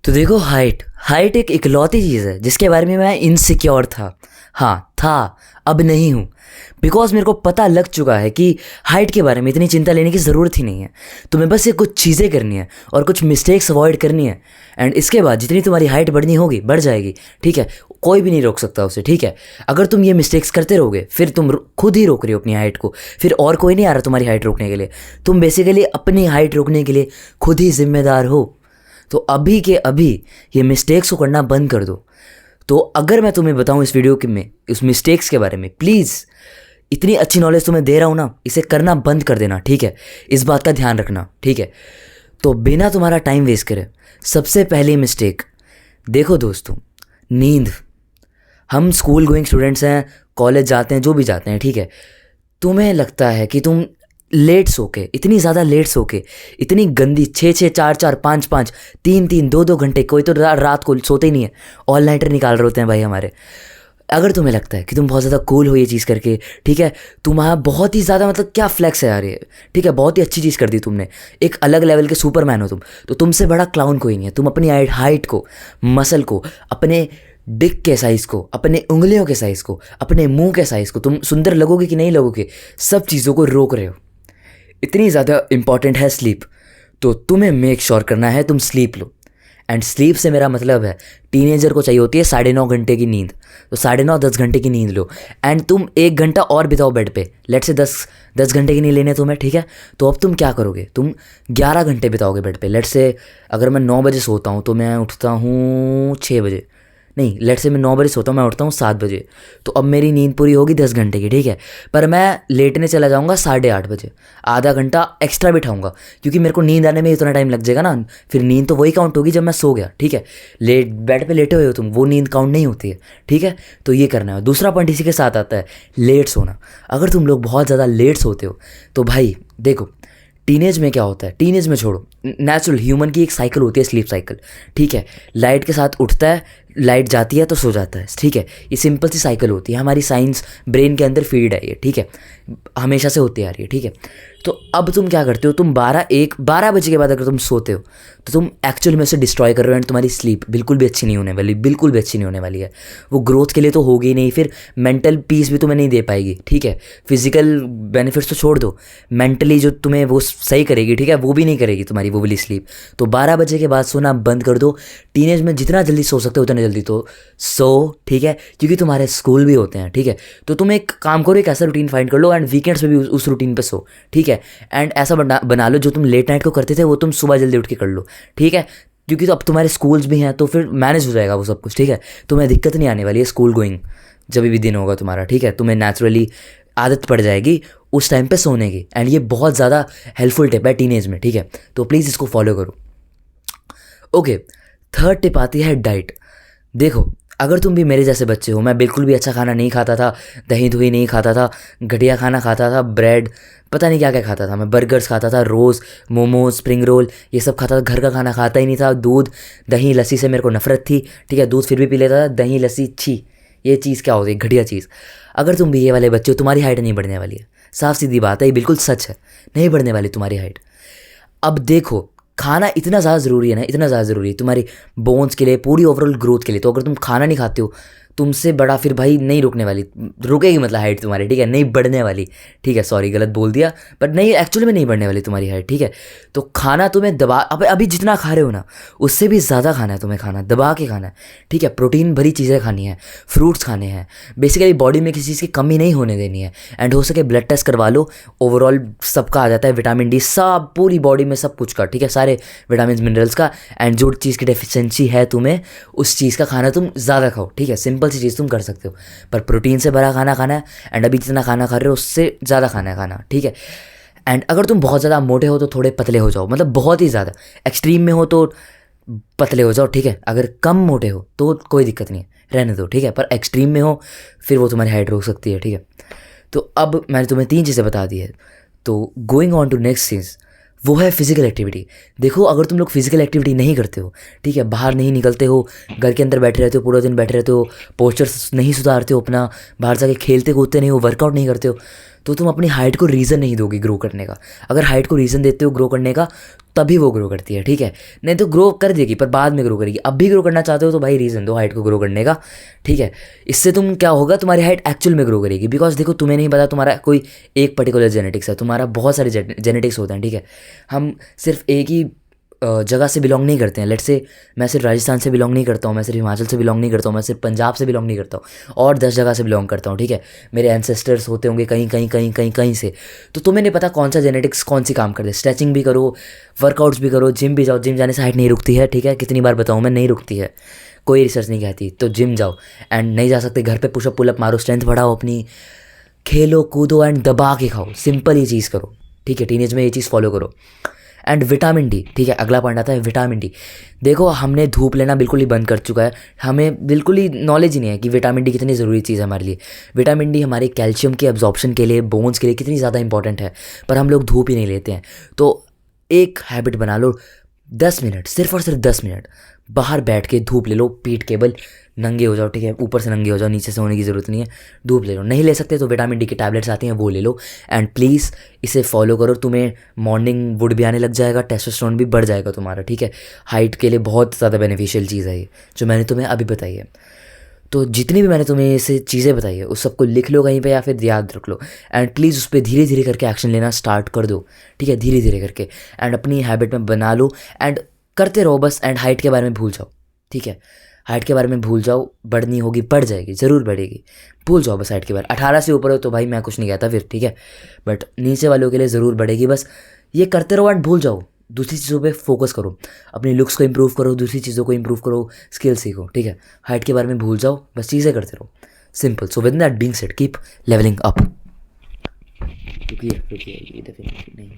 तो देखो, height height एक इकलौती चीज़ है जिसके बारे में मैं इनसिक्योर था। हाँ था, अब नहीं हूँ। बिकॉज मेरे को पता लग चुका है कि हाइट के बारे में इतनी चिंता लेने की ज़रूरत ही नहीं है। तुम्हें बस ये कुछ चीज़ें करनी है और कुछ मिस्टेक्स अवॉइड करनी है। एंड इसके बाद जितनी तुम्हारी हाइट बढ़नी होगी बढ़ जाएगी, ठीक है। कोई भी नहीं रोक सकता उसे, ठीक है। अगर तुम ये मिस्टेक्स करते रहोगे फिर तुम खुद ही रोक रहे हो अपनी हाइट को, फिर और कोई नहीं आ रहा तुम्हारी हाइट रोकने के लिए। तुम बेसिकली अपनी हाइट रोकने के लिए खुद ही जिम्मेदार हो। तो अभी के अभी ये मिस्टेक्स को करना बंद कर दो। तो अगर मैं तुम्हें बताऊं इस वीडियो में उस मिस्टेक्स के बारे में, प्लीज़ इतनी अच्छी नॉलेज तुम्हें दे रहा हूं ना, इसे करना बंद कर देना, ठीक है। इस बात का ध्यान रखना, ठीक है। तो बिना तुम्हारा टाइम वेस्ट करे, सबसे पहली मिस्टेक देखो दोस्तों, नींद। हम स्कूल गोइंग स्टूडेंट्स हैं, कॉलेज जाते हैं, जो भी जाते हैं, ठीक है। तुम्हें लगता है कि तुम लेट सो के, इतनी ज़्यादा लेट सो के, इतनी गंदी 6-6, 4-4, 5-5, 3-3, 2-2 घंटे, कोई तो रात को सोते ही नहीं है, ऑल नाइटर निकाल रहे होते हैं भाई हमारे। अगर तुम्हें लगता है कि तुम बहुत ज़्यादा कूल हो ये चीज़ करके, ठीक है, तुम्हारा बहुत ही ज़्यादा मतलब क्या फ्लैक्स है यार ये, ठीक है, बहुत ही अच्छी चीज़ कर दी तुमने, एक अलग लेवल के सुपरमैन हो तुम, तो तुमसे बड़ा क्लाउन कोई नहीं है। तुम अपनी हाइट को, मसल को, अपने डिक के साइज़ को, अपने उंगलियों के साइज़ को, अपने मुंह के साइज़ को, तुम सुंदर लगोगे कि नहीं लगोगे, सब चीज़ों को रोक रहे हो। इतनी ज़्यादा इंपॉर्टेंट है स्लीप, तो तुम्हें मेक श्योर करना है तुम स्लीप लो। एंड स्लीप से मेरा मतलब है, टीनेजर को चाहिए होती है 9.5 घंटे की नींद, तो 9.5-10 घंटे की नींद लो। एंड तुम 1 घंटा और बिताओ बेड पे, लेट से 10 घंटे की नींद लेने तुम्हें, ठीक है। तो अब तुम क्या करोगे, तुम 11 घंटे बिताओगे बेड पे। लेट से अगर मैं 9 बजे सोता हूँ तो मैं उठता हूँ 6 बजे, नहीं, लेट से मैं 9 बजे सोता हूँ, मैं उठता हूँ 7 बजे, तो अब मेरी नींद पूरी होगी 10 घंटे की, ठीक है। पर मैं लेटने चला जाऊँगा 8:30 बजे, आधा घंटा एक्स्ट्रा बिठाऊँगा, क्योंकि मेरे को नींद आने में इतना टाइम लग जाएगा ना, फिर नींद तो वही काउंट होगी जब मैं सो गया, ठीक है। लेट बेड पे लेटे हुए हो तुम, वो नींद काउंट नहीं होती है, ठीक है। तो ये करना है। दूसरा पॉइंट इसी के साथ आता है, लेट सोना। अगर तुम लोग बहुत ज़्यादा लेट सोते हो तो भाई देखो, टीनेज में क्या होता है, टीनेज में छोड़ो, नेचुरल ह्यूमन की एक साइकिल होती है, स्लीप साइकिल, ठीक है। लाइट के साथ उठता है, लाइट जाती है तो सो जाता है, ठीक है। ये सिंपल सी साइकिल होती है, हमारी साइंस ब्रेन के अंदर फीड है ये, ठीक है, हमेशा से होती आ रही है, ठीक है। तो अब तुम क्या करते हो, तुम 12 बजे के बाद अगर तुम सोते हो तो तुम एक्चुअल में उसे डिस्ट्रॉय कर रहे हो। एंड तुम्हारी स्लीप बिल्कुल भी अच्छी नहीं होने वाली, बिल्कुल भी अच्छी नहीं होने वाली है। वो ग्रोथ के लिए तो होगी ही नहीं, फिर मेंटल पीस भी तुम्हें नहीं दे पाएगी, ठीक है। फिजिकल बेनिफिट्स तो छोड़ दो, मेंटली जो तुम्हें वो सही करेगी, ठीक है, वो भी नहीं करेगी तुम्हारी वो वाली स्लीप। तो 12 बजे के बाद सोना बंद कर दो। टीनेज में जितना जल्दी सो सकते हो उतना जल्दी तो सो, ठीक है, क्योंकि तुम्हारे स्कूल भी होते हैं, ठीक है। तो तुम एक काम करो, एक ऐसा रूटीन फाइंड कर लो, एंड वीकेंड्स में भी उस रूटीन पे सो, ठीक है। एंड ऐसा बना लो, जो तुम लेट नाइट को करते थे वो तुम सुबह जल्दी उठ के कर लो, ठीक है। क्योंकि तो अब तुम्हारे स्कूल्स भी हैं तो फिर मैनेज हो जाएगा वो सब कुछ, ठीक है। तुम्हें दिक्कत नहीं आने वाली है स्कूल गोइंग, जब भी दिन होगा तुम्हारा, ठीक है। तुम्हें नेचुरली आदत पड़ जाएगी उस टाइम पे सोने की। एंड ये बहुत ज़्यादा हेल्पफुल टिप है टीनेज में, ठीक है। तो प्लीज़ इसको फॉलो करो। ओके, थर्ड टिप आती है डाइट। देखो, अगर तुम भी मेरे जैसे बच्चे हो, मैं बिल्कुल भी अच्छा खाना नहीं खाता था, दही दुही नहीं खाता था, घटिया खाना खाता था, ब्रेड, पता नहीं क्या क्या खाता था मैं, बर्गर्स खाता था रोज़, मोमोज, स्प्रिंग रोल, ये सब खाता था। घर का खाना खाता ही नहीं था। दूध, दही, लस्सी से मेरे को नफरत थी, ठीक है। दूध फिर भी पी लेता था, दही, लस्सी, छी, ये चीज़ क्या होती है, घटिया चीज़। अगर तुम भी ये वाले बच्चे हो, तुम्हारी हाइट नहीं बढ़ने वाली है, साफ सीधी बात है, ये बिल्कुल सच है, नहीं बढ़ने वाली तुम्हारी हाइट। अब देखो, खाना इतना ज़्यादा ज़रूरी है ना, इतना ज़्यादा ज़रूरी है तुम्हारी बोन्स के लिए, पूरी ओवरऑल ग्रोथ के लिए। तो अगर तुम खाना नहीं खाते हो, तुमसे बड़ा फिर भाई नहीं रुकने वाली, रुकेगी मतलब हाइट तुम्हारी, ठीक है, नहीं बढ़ने वाली, ठीक है। सॉरी, गलत बोल दिया, बट नहीं, एक्चुअली में नहीं बढ़ने वाली तुम्हारी हाइट, ठीक है। तो खाना तुम्हें दबा, अभी जितना खा रहे हो ना, उससे भी ज़्यादा खाना है तुम्हें, खाना दबा के खाना है, ठीक है। प्रोटीन भरी चीज़ें खानी है, फ्रूट्स खाने हैं, बेसिकली बॉडी में किसी चीज़ की कमी नहीं होने देनी है। एंड हो सके ब्लड टेस्ट करवा लो, ओवरऑल सबका आ जाता है, विटामिन डी सब पूरी बॉडी में सब कुछ का, ठीक है, सारे विटामिन मिनरल्स का। एंड जो चीज़ की डेफिशिएंसी है तुम्हें, उस चीज़ का खाना तुम ज़्यादा खाओ, ठीक है। सिंपल सी चीज़ तुम कर सकते हो, पर प्रोटीन से भरा खाना खाना है। एंड अभी जितना खाना खा रहे हो उससे ज़्यादा खाना है खाना, ठीक है। एंड अगर तुम बहुत ज़्यादा मोटे हो तो थोड़े पतले हो जाओ, मतलब बहुत ही ज़्यादा एक्सट्रीम में हो तो पतले हो जाओ, ठीक है। अगर कम मोटे हो तो कोई दिक्कत नहीं है, रहने दो, ठीक है। पर एक्सट्रीम में हो फिर वो तुम्हारी हाइट रोक सकती है, ठीक है। तो अब मैंने तुम्हें 3 चीज़ें बता दी है, तो गोइंग ऑन टू नेक्स्ट चीज़, वो है फिजिकल एक्टिविटी। देखो, अगर तुम लोग फिजिकल एक्टिविटी नहीं करते हो, ठीक है, बाहर नहीं निकलते हो, घर के अंदर बैठे रहते हो, पूरा दिन बैठे रहते हो, पोस्चर्स नहीं सुधारते हो अपना, बाहर जाके खेलते कूदते नहीं हो, वर्कआउट नहीं करते हो, तो तुम अपनी हाइट को रीज़न नहीं दोगे ग्रो करने का। अगर हाइट को रीज़न देते हो ग्रो करने का तभी वो ग्रो करती है, ठीक है। नहीं तो ग्रो कर देगी पर बाद में ग्रो करेगी। अब भी ग्रो करना चाहते हो तो भाई रीज़न दो हाइट को ग्रो करने का, ठीक है। इससे तुम क्या होगा, तुम्हारी हाइट एक्चुअल में ग्रो करेगी। बिकॉज देखो तुम्हें नहीं पता तुम्हारा कोई एक पर्टिकुलर जेनेटिक्स है, तुम्हारा बहुत सारे जेनेटिक्स होते हैं, ठीक है। हम सिर्फ एक ही जगह से बिलोंग नहीं करते हैं। लेट्स से मैं सिर्फ राजस्थान से बिलोंग नहीं करता हूँ, मैं सिर्फ हिमाचल से बिलोंग नहीं करता हूँ, मैं सिर्फ पंजाब से बिलोंग नहीं करता हूँ, और 10 जगह से बिलोंग करता हूँ, ठीक है। मेरे एंसेस्टर्स होते होंगे कहीं कहीं कहीं कहीं कहीं से। तो तुम्हें नहीं पता कौन सा जेनेटिक्स कौन सी काम करते हैं। स्ट्रेचिंग भी करो, वर्कआउट्स भी करो, जिम भी जाओ। जिम जाने से हाइट नहीं रुकती है, ठीक है। कितनी बार बताऊँ मैं, नहीं रुकती है, कोई रिसर्च नहीं कहती। तो जिम जाओ, एंड नहीं जा सकते घर पे पुशअप पुलअप मारो, स्ट्रेंथ बढ़ाओ अपनी, खेलो कूदो एंड दबा के खाओ। सिंपल ये चीज़ करो, ठीक है। टीनेज में ये चीज़ फॉलो करो। एंड विटामिन डी, ठीक है, अगला पॉइंट आता है विटामिन डी। देखो हमने धूप लेना बिल्कुल ही बंद कर चुका है, हमें बिल्कुल ही नॉलेज ही नहीं है कि विटामिन डी कितनी ज़रूरी चीज़ है हमारे लिए। विटामिन डी हमारे कैल्शियम के एब्जॉर्प्शन के लिए, बोन्स के लिए कितनी ज़्यादा इंपॉर्टेंट है, पर हम लोग धूप ही नहीं लेते हैं। तो एक हैबिट बना लो, 10 मिनट, सिर्फ और सिर्फ 10 मिनट बाहर बैठ के धूप ले लो, पीठ केबल, नंगे हो जाओ, ठीक है। ऊपर से नंगे हो जाओ, नीचे से होने की ज़रूरत नहीं है, धूप ले लो। नहीं ले सकते तो विटामिन डी की टैबलेट्स आती हैं वो ले लो। एंड प्लीज़ इसे फॉलो करो, तुम्हें मॉर्निंग वुड भी आने लग जाएगा, टेस्टोस्टेरोन भी बढ़ जाएगा तुम्हारा, ठीक है। हाइट के लिए बहुत ज़्यादा बेनिफिशियल चीज़ है ये जो मैंने तुम्हें अभी बताई है। तो जितनी भी मैंने तुम्हें ऐसे चीज़ें बताई है उस सबको लिख लो कहीं पे या फिर याद रख लो। एंड प्लीज़ उस पर धीरे धीरे करके एक्शन लेना स्टार्ट कर दो, ठीक है, धीरे धीरे करके। एंड अपनी हैबिट में बना लो एंड करते रहो बस। एंड हाइट के बारे में भूल जाओ, ठीक है। हाइट के बारे में भूल जाओ, बढ़नी होगी, बढ़ जाएगी, ज़रूर बढ़ेगी, भूल जाओ बस हाइट के बारे। 18 से ऊपर हो तो भाई मैं कुछ नहीं कहता फिर, ठीक है, बट नीचे वालों के लिए ज़रूर बढ़ेगी। बस ये करते रहो एंड भूल जाओ, दूसरी चीज़ों पे फोकस करो, अपनी लुक्स को इंप्रूव करो, दूसरी चीज़ों को इंप्रूव करो, स्किल सीखो, ठीक है। हाइट के बारे में भूल जाओ, बस चीज़ें करते रहो, simple. So with that being said keep levelling up. रुकिए रुकिए, ये डेफिनेटली नहीं